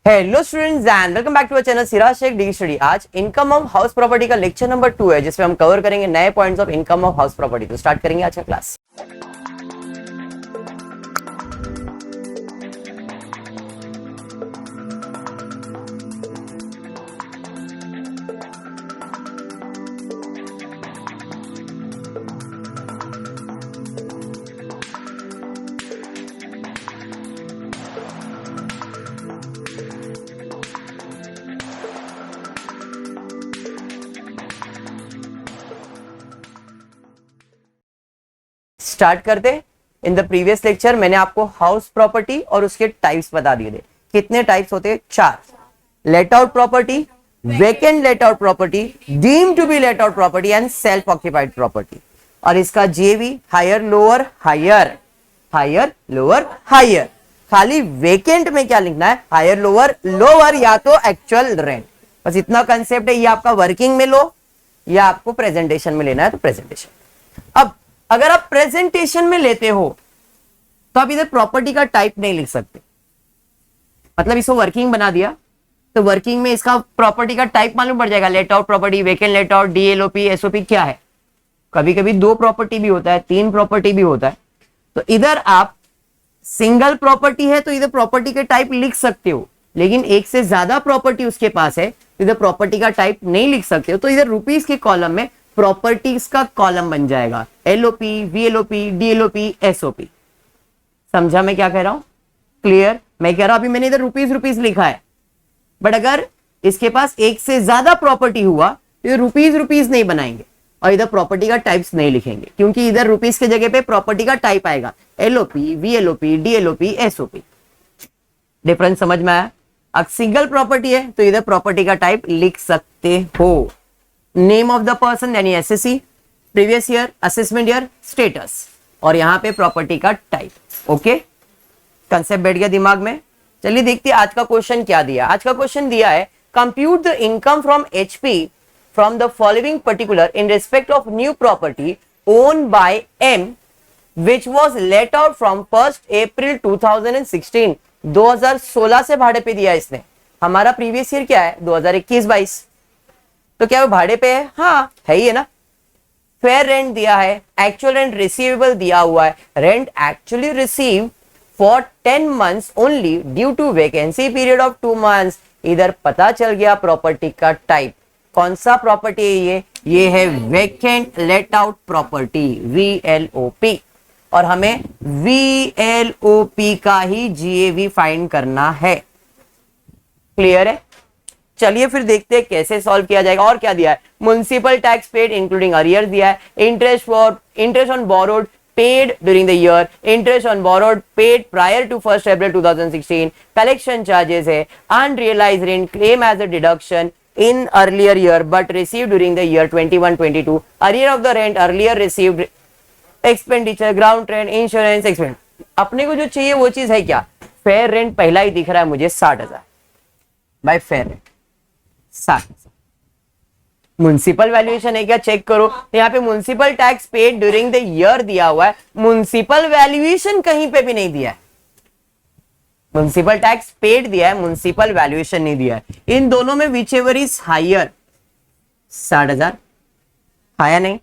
Hello students and welcome back to our channel Siraj Shaikh the study. आज income of house property का lecture number 2 है, जिसमें हम cover करेंगे नए points of income of house property. तो स्टार्ट करेंगे आज का क्लास। स्टार्ट करते। इन द प्रीवियस लेक्चर मैंने आपको हाउस प्रॉपर्टी और उसके टाइप्स बता दिए थे। कितने टाइप्स होते हैं? 4। Let out property, vacant let out property, deemed to be let out property and self occupied property. और इसका जेवी higher lower higher, higher lower higher. खाली वेकेंट में क्या लिखना है? हायर लोअर लोअर, या तो एक्चुअल रेंट। बस इतना कंसेप्ट है। ये आपका वर्किंग में लो या आपको प्रेजेंटेशन में लेना है तो प्रेजेंटेशन। अब अगर आप प्रेजेंटेशन में लेते हो तो आप इधर प्रॉपर्टी का टाइप नहीं लिख सकते। मतलब इसको वर्किंग बना दिया तो वर्किंग में इसका प्रॉपर्टी का टाइप मालूम पड़ जाएगा। Let out property, vacant let out, DLOP, SOP क्या है। कभी कभी 2 प्रॉपर्टी भी होता है, 3 प्रॉपर्टी भी होता है। तो इधर आप सिंगल प्रॉपर्टी है तो इधर प्रॉपर्टी के टाइप लिख सकते हो, लेकिन एक से ज्यादा प्रॉपर्टी उसके पास है, इधर प्रॉपर्टी का टाइप नहीं लिख सकते हो। तो इधर रुपीस के कॉलम में प्रॉपर्टीज का कॉलम बन जाएगा। LOP, VLOP, DLOP, SOP. समझा मैं क्या कह रहा हूं? क्लियर? मैं कह रहा हूं अभी मैंने इधर रुपीस रुपीस लिखा है, बट अगर इसके पास एक से ज्यादा प्रॉपर्टी हुआ तो रुपीस रुपीस नहीं बनाएंगे और इधर प्रॉपर्टी का टाइप्स नहीं लिखेंगे, क्योंकि इधर रुपीस के जगह पे प्रॉपर्टी का टाइप आएगा। LOP, VLOP, DLOP, SOP. Difference समझ में आया? अब सिंगल प्रॉपर्टी है तो इधर प्रॉपर्टी का टाइप लिख सकते हो। नेम ऑफ द पर्सन यानी SSC, previous year, assessment year, status, और यहां पे प्रॉपर्टी का टाइप। ओके, कंसेप्ट बैठ गया दिमाग में? चलिए देखते हैं आज का क्वेश्चन क्या दिया। आज का क्वेश्चन दिया है compute the income from HP from the following particular in respect of new property own by M which was let out from 1 April 2016। 2016 से भाड़े पे दिया इसने। हमारा प्रीवियस ईयर क्या है? 2021-22। तो क्या वो भाड़े पे है? हाँ है ही है ना। फेयर रेंट दिया है, एक्चुअल रेंट रिसीवेबल दिया हुआ है। Rent actually receive for 10 months only due to vacancy period of 2 months। इधर पता चल गया प्रॉपर्टी का टाइप। कौन सा प्रॉपर्टी है ये है वेकेंट लेट आउट प्रॉपर्टी, वीएलओपी। और हमें वीएलओपी का ही जीएवी फाइंड करना है। क्लियर है? चलिए फिर देखते हैं कैसे सॉल्व किया जाएगा। और क्या दिया है? Municipal tax paid including arrear दिया है, interest on borrowed paid during the year, interest on borrowed paid prior to 1 April 2016, collection charges है, unrealised rent claim as a deduction in earlier year but receive during the year 21-22, arrear of the rent earlier received, expenditure, ground rent, insurance expend. अपने को जो चाहिए वो चीज है क्या? Fair rent पहला ही दिख रहा है मुझे 60,000 bye fair rent 60,000। Municipal valuation है क्या? चेक करो। यहाँ पे municipal tax paid during the year दिया हुआ है, म्युनिसिपल वैल्यूएशन कहीं पे भी नहीं दिया है। म्युनिसिपल टैक्स पेड दिया है, म्युनिसिपल वैल्यूएशन नहीं दिया है। इन दोनों में विच एवर इज हायर, 60,000 आया नहीं।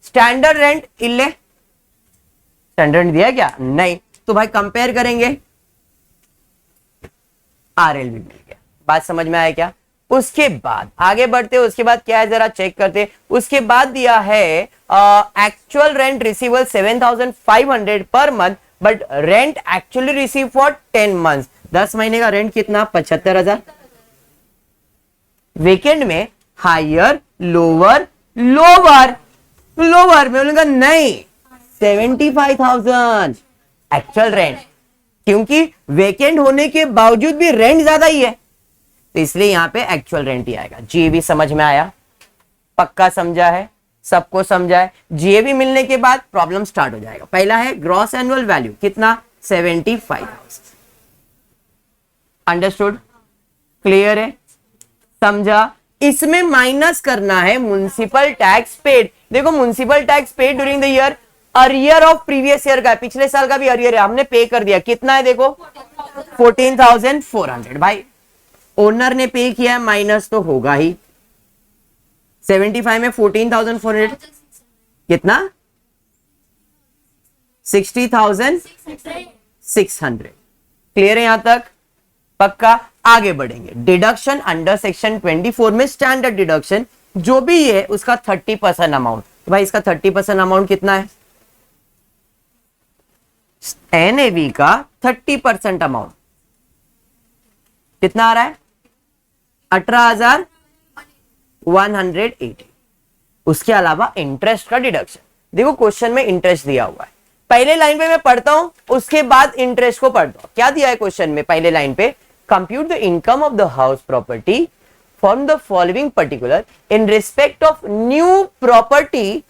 स्टैंडर्ड रेंट इल्ले स्टैंडर्ड दिया क्या? नहीं। तो भाई कंपेयर करेंगे, आरएलवी मिल गया। बात समझ में आया क्या? उसके बाद आगे बढ़ते, उसके बाद क्या है जरा चेक करते। उसके बाद दिया है actual rent receivable 7,500 per month but rent actually receive for 10 months। 10 महीने का रेंट कितना? 75,000। वेकेंड में हायर लोअर लोअर लोअर में बोलूंगा नहीं 75,000 एक्चुअल रेंट, क्योंकि वेकेंड होने के बावजूद भी रेंट ज्यादा ही है तो इसलिए यहां पे एक्चुअल रेंट ही आएगा। जीएबी समझ में आया? पक्का समझा है? सबको समझा है? जीएबी मिलने के बाद प्रॉब्लम स्टार्ट हो जाएगा। पहला है ग्रॉस एनुअल वैल्यू कितना? 75,000। अंडरस्टूड? क्लियर है? समझा? इसमें माइनस करना है म्युनिसिपल टैक्स पेड। देखो municipal tax paid during the year arrear of previous year का, पिछले साल का भी अरियर है, हमने पे कर दिया। कितना है देखो? 14,400। भाई ओनर ने पे किया है, माइनस तो होगा ही। 75 में 14,400 कितना? 60,600। क्लियर है यहां तक? पक्का? आगे बढ़ेंगे। डिडक्शन अंडर सेक्शन 24 में स्टैंडर्ड डिडक्शन जो भी है उसका 30% अमाउंट। तो भाई इसका 30% अमाउंट कितना है? एनएवी का 30% अमाउंट कितना आ रहा है? 18,180। उसके अलावा इंटरेस्ट का डिडक्शन। देखो क्वेश्चन में इंटरेस्ट दिया हुआ है, पहले लाइन पे मैं पढ़ता हूं, उसके बाद इंटरेस्ट को पढ़ता हूं। क्या दिया है क्वेश्चन में? पहले लाइन पे, compute the income of the house property from the following particular in respect of new property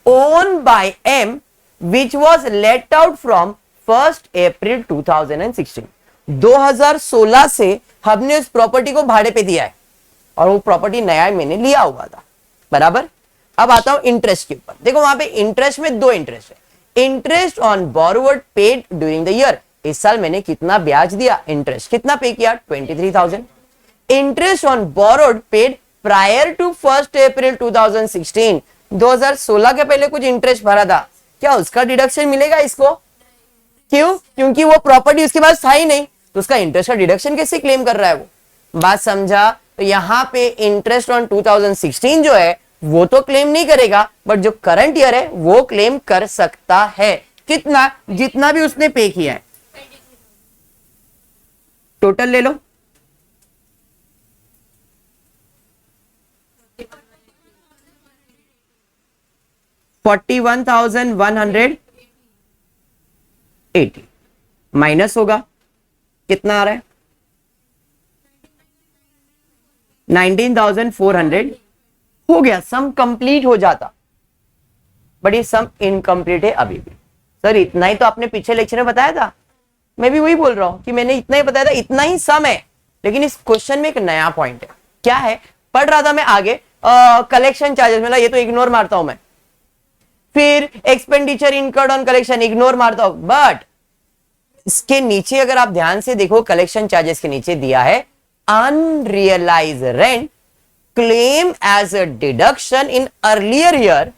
own by M which was let out from 1 April 2016। 2016 से हमने उस प्रॉपर्टी को भाड़े पे दिया है और वो प्रॉपर्टी नया मैंने लिया हुआ था, बराबर। अब आता हूं इंटरेस्ट के ऊपर। देखो वहां पे इंटरेस्ट में दो इंटरेस्ट है। Interest on borrowed paid during the year, इस साल मैंने कितना ब्याज दिया, इंटरेस्ट कितना पे किया? 23,000। Interest on borrowed paid prior to 1 April 2016, 2016 के पहले कुछ इंटरेस्ट भरा था, क्या उसका डिडक्शन मिलेगा इसको? क्यों? क्योंकि वो प्रॉपर्टी उसके पास था ही नहीं, तो उसका इंटरेस्ट का डिडक्शन कैसे क्लेम कर रहा है वो? बात समझा? तो यहां पे इंटरेस्ट ऑन 2016 जो है वो तो क्लेम नहीं करेगा, बट जो करंट ईयर है वो क्लेम कर सकता है। कितना? जितना भी उसने पे किया है। टोटल ले लो, $41,180 माइनस होगा कितना आ रहा है? 19,400 हो गया, सम कंप्लीट हो जाता, बट ये सम इनकम्प्लीट है अभी भी। सर इतना ही तो आपने पिछले लेक्चर में बताया था। मैं भी वही बोल रहा हूं कि मैंने इतना ही बताया था, इतना ही सम है, लेकिन इस क्वेश्चन में एक नया पॉइंट है। क्या है? पढ़ रहा था मैं आगे, कलेक्शन चार्जेस मिला, ये तो इग्नोर मारता हूं मैं। फिर expenditure incurred on collection, ignore मारता हूं। बट इसके नीचे अगर आप ध्यान से देखो, कलेक्शन चार्जेस के नीचे दिया है unrealise rent claim as a deduction in earlier year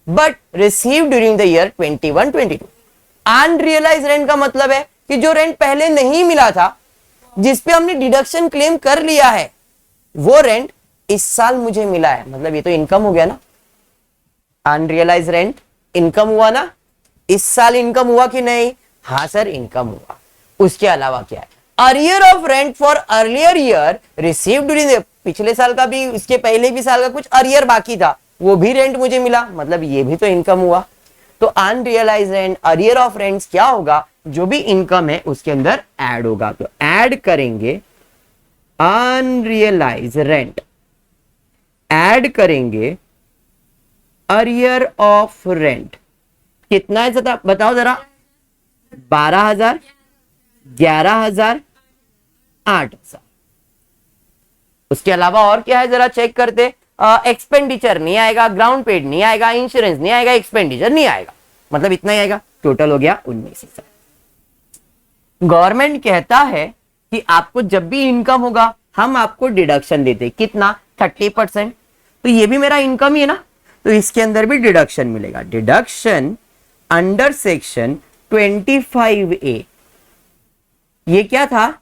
but received during the year 21-22। Unrealise rent का मतलब है कि जो रेंट पहले नहीं मिला था, जिसपे हमने डिडक्शन क्लेम कर लिया है, वो रेंट इस साल मुझे मिला है, मतलब ये तो इनकम हो गया ना। अनरियलाइज रेंट इनकम हुआ ना, इस साल इनकम हुआ कि नहीं? हाँ सर इनकम हुआ। उसके अलावा क्या है? Arrear of rent for earlier year received during the, पिछले साल का भी, इसके पहले भी साल का कुछ अरियर बाकी था, वो भी रेंट मुझे मिला, मतलब ये भी तो इनकम हुआ। तो unrealise rent, arrear of rents क्या होगा? जो भी इनकम है उसके अंदर ऐड होगा। तो ऐड करेंगे अनरियलाइज रेंट, ऐड करेंगे अरियर ऑफ रेंट। कितना है जरा बताओ जरा? 12,000, 11,000, 8,000। उसके अलावा और क्या है जरा चेक करते। एक्सपेंडिचर नहीं आएगा, ग्राउंड पेड नहीं आएगा, इंश्योरेंस नहीं आएगा, एक्सपेंडिचर नहीं आएगा, मतलब इतना ही आएगा। टोटल हो गया 19,000। गवर्नमेंट कहता है कि आपको जब भी इनकम होगा हम आपको डिडक्शन देते, कितना? 30%। तो ये भी मेरा इनकम ही है ना, तो इसके अंदर भी डिडक्शन मिलेगा। डिडक्शन अंडर सेक्शन 25A, ये क्या था?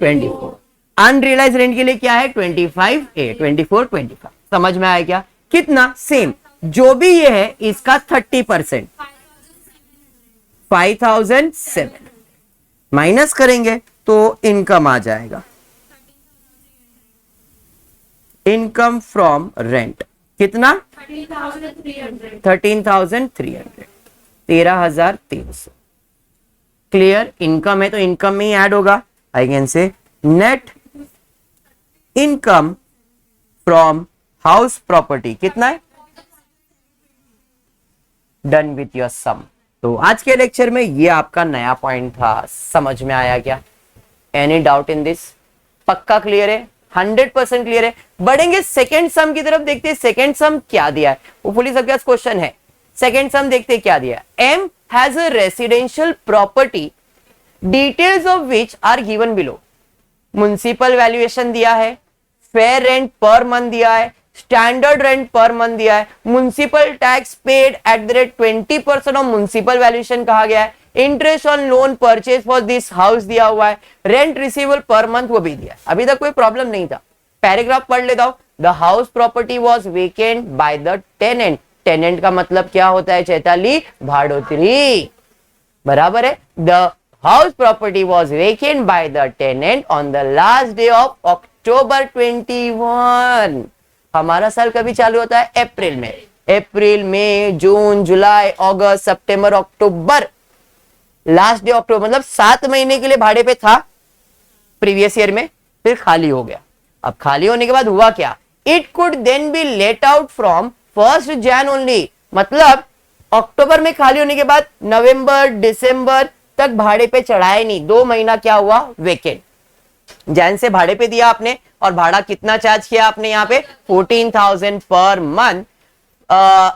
24। अनरियलाइज रेंट के लिए क्या है? 25A, 24, 25। समझ में आया क्या? कितना? सेम, जो भी ये है इसका 30%, 5,007 माइनस करेंगे तो इनकम आ जाएगा। इनकम फ्रॉम रेंट कितना? 13,300, 13,300। क्लियर? इनकम है तो इनकम में ही ऐड होगा। I can say net income from house property कितना है? डन विथ योर सम। तो आज के लेक्चर में ये आपका नया पॉइंट था, समझ में आया क्या? Any doubt in this? पक्का क्लियर है? 100% क्लियर है। बढ़ेंगे सेकेंड सम की तरफ, देखते हैं सेकेंड सम क्या दिया है। वो फुली सबके पास क्वेश्चन है। सेकेंड सम देखते हैं क्या दिया है। M has a residential property details of which are given below। Municipal valuation दिया है, फेयर रेंट पर मंथ दिया है, स्टैंडर्ड रेंट पर मंथ दिया है, municipal tax paid at the rate 20% of municipal valuation कहा गया है, interest on loan purchase for this house दिया हुआ है, रेंट रिसीवेबल पर मंथ वो भी दिया है। अभी तक कोई प्रॉब्लम नहीं था। पैराग्राफ पढ़ लेता हूं। The house property was vacant by the tenant. Tenant का मतलब क्या होता है चैताली? भाड़ोत्री, बराबर है। The house property was vacant by the tenant on the last day of October 21। हमारा साल कभी चालू होता है? अप्रैल में। अप्रैल, मई, जून, जुलाई, अगस्त, सितंबर, अक्टूबर, लास्ट डे अक्टूबर, मतलब 7 महीने के लिए भाड़े पे था प्रीवियस ईयर में, फिर खाली हो गया। अब खाली होने के बाद हुआ क्या? It could then be let out from 1 Jan only, मतलब अक्टूबर में खाली होने के बाद नवंबर, दिसंबर तक भाड़े पे चढ़ाया नहीं। 2 महीना क्या हुआ? वेकेंट। जैन से भाड़े पे दिया आपने, और भाड़ा कितना चार्ज किया आपने? यहाँ पे 14,000 पर मंथ।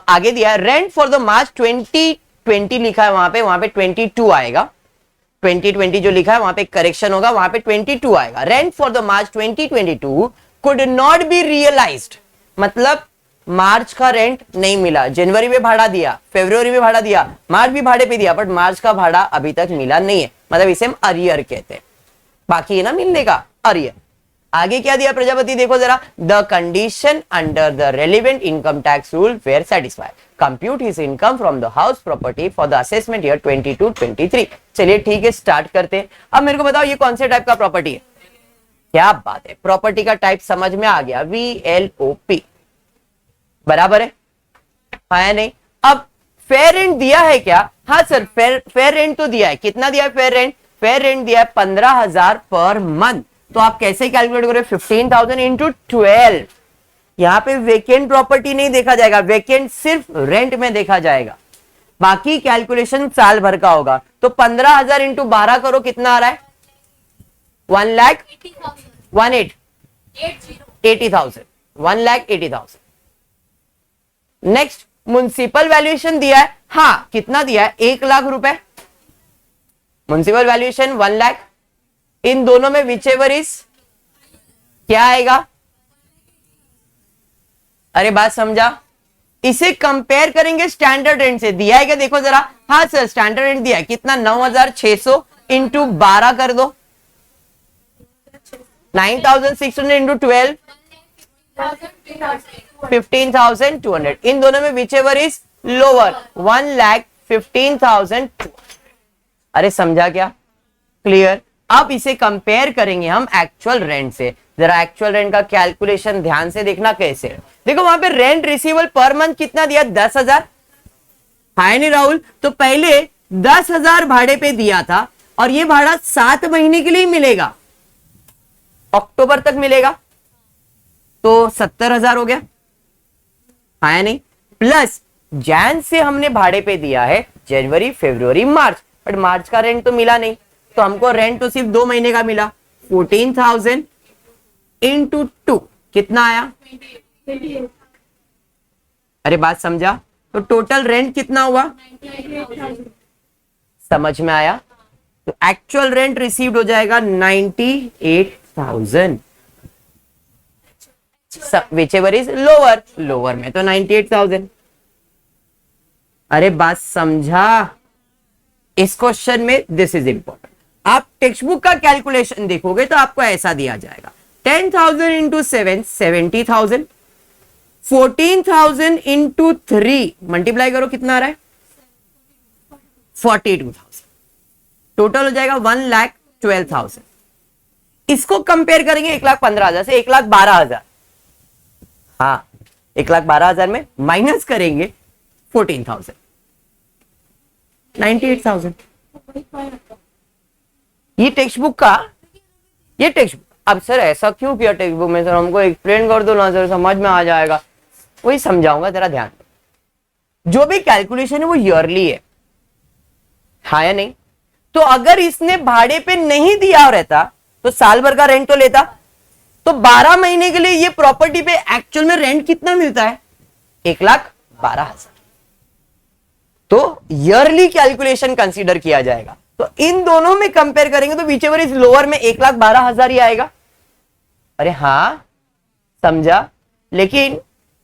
आगे दिया रेंट फॉर द मार्च 2020 लिखा है वहां पे 22 आएगा। 2020 जो लिखा है वहां पे करेक्शन होगा, वहां पे 22 आएगा। Rent for the March 2022 could not be realized, मतलब मार्च का रेंट नहीं मिला। जनवरी में भाड़ा दिया, फरवरी में भाड़ा दिया, मार्च भी भाड़े पे दिया, बट मार्च का भाड़ा अभी तक मिला नहीं है, मतलब इसे हम अरियर कहते हैं। बाकी है ना मिलने का, अरियर। आगे क्या दिया प्रजापति? देखो जरा। The condition under the relevant income tax rule were satisfied, compute his income from the house property for the assessment year 22-23। चलिए ठीक है, स्टार्ट करते हैं। अब मेरे को बताओ ये कौन से टाइप का प्रॉपर्टी है? क्या बात है, प्रॉपर्टी का टाइप समझ में आ गया, VLOP, बराबर है नहीं? अब फेयर रेंट दिया है क्या? हाँ सर, फेयर रेंट तो दिया है। कितना दिया है फेयर रेंट? फेयर रेंट दिया है 15,000 पर मंथ। तो आप कैसे कैलकुलेट करोगे? 15,000 इंटू 12। यहां पे वेकेंट प्रॉपर्टी नहीं देखा जाएगा, वेकेंट सिर्फ रेंट में देखा जाएगा, बाकी कैलकुलेशन साल भर का होगा। तो 15,000 इंटू 12 करो, कितना आ रहा है? 1,80,000। नेक्स्ट, म्युनिसिपल वैल्यूएशन दिया है। हाँ, कितना दिया है? 1 लाख रुपए। Municipal valuation 1 lakh. इन दोनों में विच एवर इज क्या आएगा? अरे बात समझा? इसे कंपेयर करेंगे स्टैंडर्ड रेंट से। दिया है क्या? देखो जरा। हाँ सर, स्टैंडर्ड रेंट दिया है। कितना? 9,600 इंटू 12 कर दो, 9,600 इंटू 12, 15,200। इन दोनों में विच एवर इज लोअर, 1,15,000। अरे समझा क्या? क्लियर? अब इसे कंपेयर करेंगे हम एक्चुअल रेंट से। जरा एक्चुअल रेंट का कैलकुलेशन ध्यान से देखना कैसे। देखो वहां पे रेंट रिसीवेबल पर मंथ कितना दिया? 10,000। है नहीं राहुल? तो पहले 10,000 भाड़े पे दिया था, और ये भाड़ा 7 महीने के लिए मिलेगा, अक्टूबर तक मिलेगा, तो 70,000 हो गया। है नहीं? प्लस जैन से हमने भाड़े पे दिया है जनवरी, फरवरी, मार्च, बट मार्च का रेंट तो मिला नहीं, तो हमको रेंट तो सिर्फ 2 महीने का मिला। 14,000 इंटू 2 कितना आया? अरे बात समझा? तो टोटल रेंट कितना हुआ? समझ में आया? तो एक्चुअल रेंट रिसीव्ड हो जाएगा 98,000, which ever is lower. Lower में तो 98,000। अरे बात समझा? इस क्वेश्चन में दिस इज इंपॉर्टेंट। आप टेक्स्ट बुक का कैलकुलेशन देखोगे तो आपको ऐसा दिया जाएगा, 10,000 इंटू 7, 70,000, 14,000 इंटू 3 मल्टीप्लाई करो, कितना आ रहा है? 42,000। टोटल हो जाएगा 1,12,000। इसको कंपेयर करेंगे 1,15,000 से 1,12,000। हाँ, 1,12,000 में माइनस करेंगे 14,000, 98,000। ये टेक्स्ट बुक का, ये टेक्स्ट बुक। अब सर ऐसा क्यों किया टेक्स्ट बुक में? सर हमको एक्सप्लेन कर दो ना सर, समझ में आ जाएगा। वही समझाऊंगा, जरा ध्यान। जो भी कैलकुलेशन है वो ईयरली है, हाँ या नहीं? तो अगर इसने भाड़े पे नहीं दिया रहता तो साल भर का रेंट तो लेता। तो 12 महीने के लिए ये प्रॉपर्टी पे एक्चुअल में रेंट कितना मिलता है? 1,12,000। तो ईयरली कैलकुलेशन कंसीडर किया जाएगा। तो इन दोनों में कंपेयर करेंगे तो विच एवर इज लोअर में 1,12,000 ही आएगा। अरे हाँ समझा, लेकिन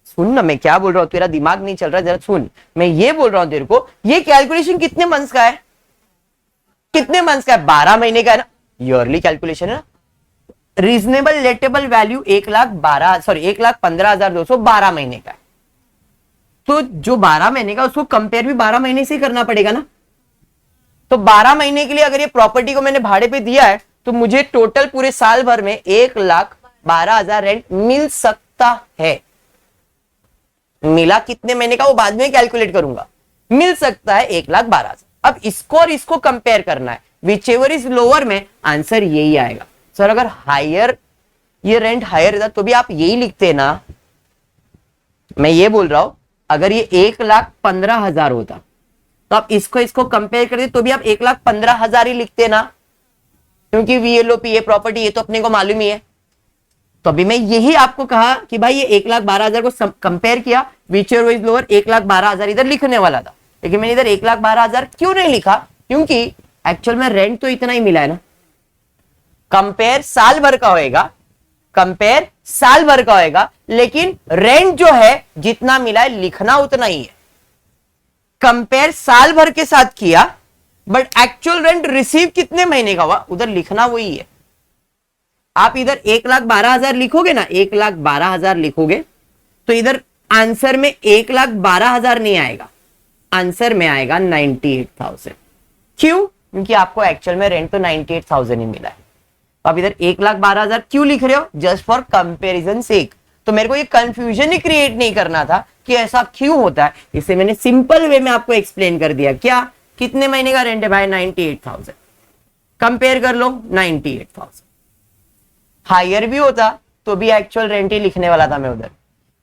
सुन ना मैं क्या बोल रहा हूं, तेरा दिमाग नहीं चल रहा, जरा सुन। मैं ये बोल रहा हूं तेरे को, ये कैलकुलेशन कितने मंथ्स का है, कितने मंथ्स का है, 12 महीने का है ना, ईयरली कैलकुलेशन है ना। रीजनेबल लेटेबल वैल्यू 1,15,200 12 महीने का है, तो जो 12 महीने का उसको कंपेयर भी 12 महीने से करना पड़ेगा ना। तो 12 महीने के लिए अगर ये प्रॉपर्टी को मैंने भाड़े पे दिया है तो मुझे टोटल पूरे साल भर में 1,12,000 रेंट मिल सकता है। मिला कितने महीने का वो बाद में कैलकुलेट करूंगा, मिल सकता है 1,12,000। अब इसको और इसको कंपेयर करना है, विच एवर इज लोअर में आंसर यही आएगा। सर अगर हायर, ये रेंट हायर रहता तो भी आप यही लिखते ना। मैं ये बोल रहा हूं अगर ये 1,15,000 होता तो आप इसको कंपेयर करते तो भी आप 1,15,000 ही लिखते ना, क्योंकि वीएलओपी ये प्रॉपर्टी ये तो अपने को मालूम ही है। तो अभी मैं यही आपको कहा कि भाई ये 1,12,000 को कंपेयर किया, विच एवर इज लोअर 1,12,000 इधर लिखने वाला था, लेकिन मैंने इधर 1,12,000 क्यों नहीं लिखा, क्योंकि एक्चुअल में रेंट तो इतना ही मिला है ना। कंपेयर साल भर का होएगा, कंपेयर साल भर का होएगा, लेकिन रेंट जो है जितना मिला है लिखना उतना ही है। कंपेयर साल भर के साथ किया, बट एक्चुअल रेंट रिसीव कितने महीने का हुआ उधर लिखना वही है। आप इधर 1,12,000 लिखोगे ना, 1,12,000 लिखोगे तो इधर आंसर में 1,12,000 नहीं आएगा, आंसर में आएगा 98,000। क्यों? क्योंकि आपको एक्चुअल में रेंट तो 98,000 ही मिला है। तो आप इधर 1,12,000 क्यों लिख रहे हो, जस्ट फॉर कंपेरिजन सेक। तो मेरे को ये कंफ्यूजन ही क्रिएट नहीं करना था कि ऐसा क्यों होता है, इसे मैंने सिंपल वे में आपको एक्सप्लेन कर दिया। क्या, कितने महीने का रेंट है भाई, 98,000, कंपेयर कर लो 98,000। हायर भी होता तो भी एक्चुअल रेंट ही लिखने वाला था मैं उधर।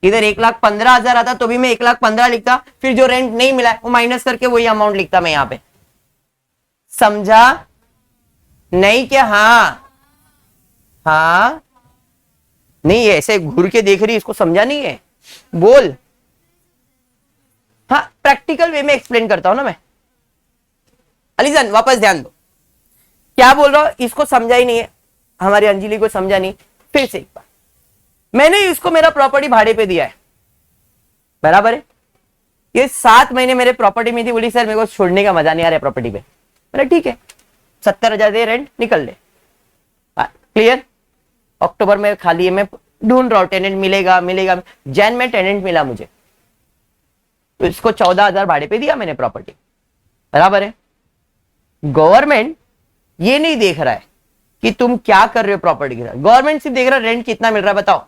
इधर 1,15,000 आता तो भी मैं 1,15,000 लिखता, फिर जो रेंट नहीं मिला वो माइनस करके वही अमाउंट लिखता मैं यहां पे। समझा नहीं क्या? हाँ हाँ नहीं, ऐसे घूर के देख रही, इसको समझा नहीं है, बोल। हाँ प्रैक्टिकल वे में एक्सप्लेन करता हूं ना मैं। अलीजन वापस ध्यान दो, क्या बोल रहा हूं, इसको समझा ही नहीं है, हमारी अंजलि को समझा नहीं। फिर से एक बार, मैंने इसको मेरा प्रॉपर्टी भाड़े पे दिया है, बराबर है। ये 7 महीने मेरे प्रॉपर्टी में थी, बोली सर मेरे को छोड़ने का मजा नहीं आ रहा है प्रॉपर्टी पे। मैंने ठीक है 70,000 दे रेंट, निकल ले, क्लियर। अक्टूबर में खाली है, मैं ढूंढ रहा हूं टेनेंट मिलेगा मिलेगा, जैन में टेनेंट मिला मुझे, तो इसको 14,000 भाड़े पे दिया मैंने प्रॉपर्टी, बराबर है। गवर्नमेंट ये नहीं देख रहा है कि तुम क्या कर रहे हो प्रॉपर्टी के साथ, गवर्नमेंट सिर्फ देख रहा है रेंट कितना मिल रहा है, बताओ।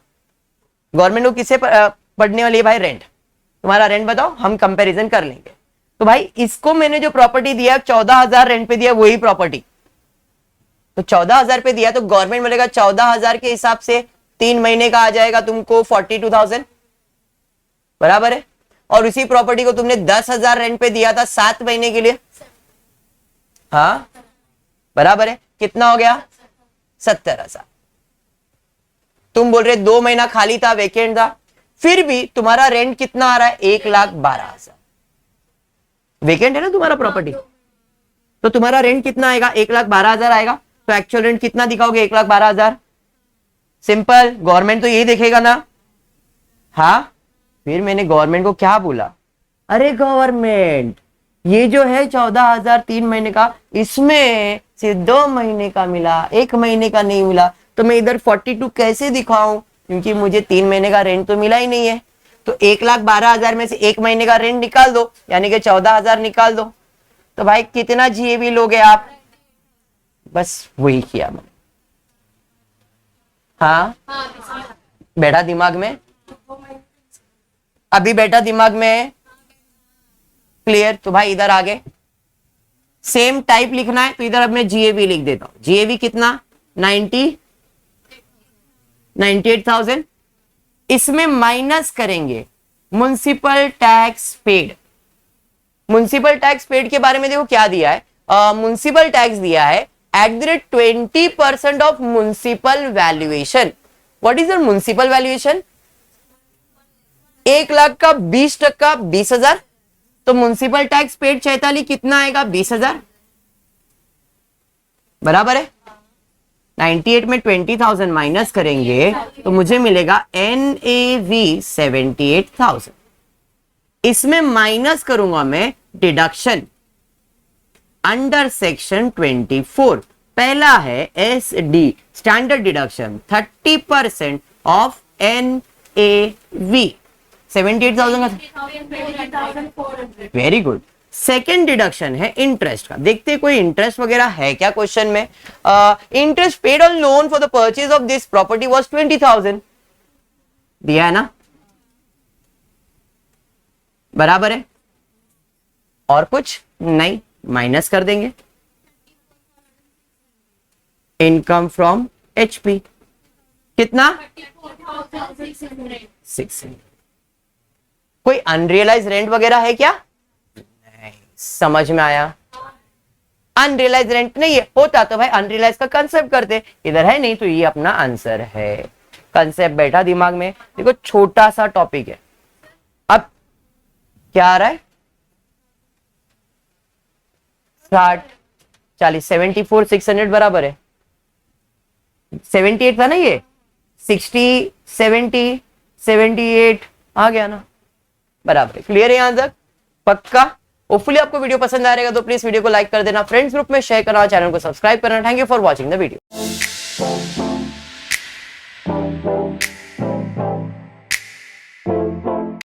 गवर्नमेंट को किससे पढ़ने वाली है भाई, रेंट। तुम्हारा रेंट बताओ, हम कंपैरिजन कर लेंगे। तो भाई इसको मैंने जो प्रॉपर्टी दिया 14,000 रेंट पे दिया, वही प्रॉपर्टी तो 14,000 पे दिया, तो गवर्नमेंट बोलेगा 14,000 के हिसाब से 3 महीने का आ जाएगा तुमको 42,000, बराबर है। और उसी प्रॉपर्टी को तुमने 10,000 रेंट पे दिया था 7 महीने के लिए, हाँ बराबर है, कितना हो गया 70,000। तुम बोल रहे 2 महीना खाली था, वेकेंट था, फिर भी तुम्हारा रेंट कितना आ रहा है, 1,12,000। वेकेंट है ना तुम्हारा प्रॉपर्टी, तो तुम्हारा रेंट कितना आएगा, 1,12,000 आएगा। तो एक्चुअल रेंट कितना दिखाओगे, 1,12,000। सिंपल, गवर्नमेंट तो यही देखेगा ना। हाँ फिर मैंने गवर्नमेंट को क्या बोला, अरे गवर्नमेंट ये जो है 14,000 3 महीने का, इसमें सिर्फ 2 महीने का मिला, 1 महीने का नहीं मिला, तो मैं इधर 42 कैसे दिखाऊं, क्योंकि मुझे 3 महीने का रेंट तो मिला ही नहीं है। तो 1,12,000 में से 1 महीने का रेंट निकाल दो, यानी कि 14,000 निकाल दो। तो भाई कितना जीएबी लोगे आप, बस वही किया मैंने। हाँ बैठा दिमाग में, अभी बैठा दिमाग में, क्लियर। तो भाई इधर आगे सेम टाइप लिखना है, तो इधर अब मैं जीएबी लिख देता हूं। जीएबी कितना, 98,000। इसमें माइनस करेंगे municipal tax paid. Municipal tax paid के बारे में देखो क्या दिया है, म्युनिसिपल टैक्स दिया है @20% of municipal valuation. What is the municipal valuation, 1 lakh का 20% 20,000। तो म्युनिसिपल टैक्स पेड चैताली कितना आएगा, 20,000। बराबर है। 98 में 20,000 माइनस करेंगे तो मुझे मिलेगा NAV 78,000। इसमें माइनस करूंगा मैं डिडक्शन अंडर सेक्शन 24। पहला है SD standard deduction 30% of NAV 78,000 का। Very good. सेकेंड डिडक्शन है इंटरेस्ट का। देखते हैं कोई इंटरेस्ट वगैरह है क्या क्वेश्चन में। Interest paid on loan for the purchase of this property was 20,000 दिया है ना, बराबर है। और कुछ नहीं, माइनस कर देंगे। इनकम फ्रॉम HP कितना 600। कोई अनरियलाइज रेंट वगैरह है क्या? नहीं, समझ में आया। अनरियलाइज रेंट नहीं है, होता तो भाई अनरियलाइज का कंसेप्ट करते, इधर है नहीं तो ये अपना आंसर है। कंसेप्ट बैठा दिमाग में। देखो छोटा सा टॉपिक है। अब क्या आ रहा है 60 40 74 600 बराबर है 78 था ना, ये 60 70 78 आ गया ना, बराबर है। क्लियर है यहां तक? पक्का। होपफुली आपको वीडियो पसंद आ रहेगा तो प्लीज वीडियो को लाइक कर देना, फ्रेंड्स ग्रुप में शेयर करना, चैनल को सब्सक्राइब करना। Thank you for watching the video.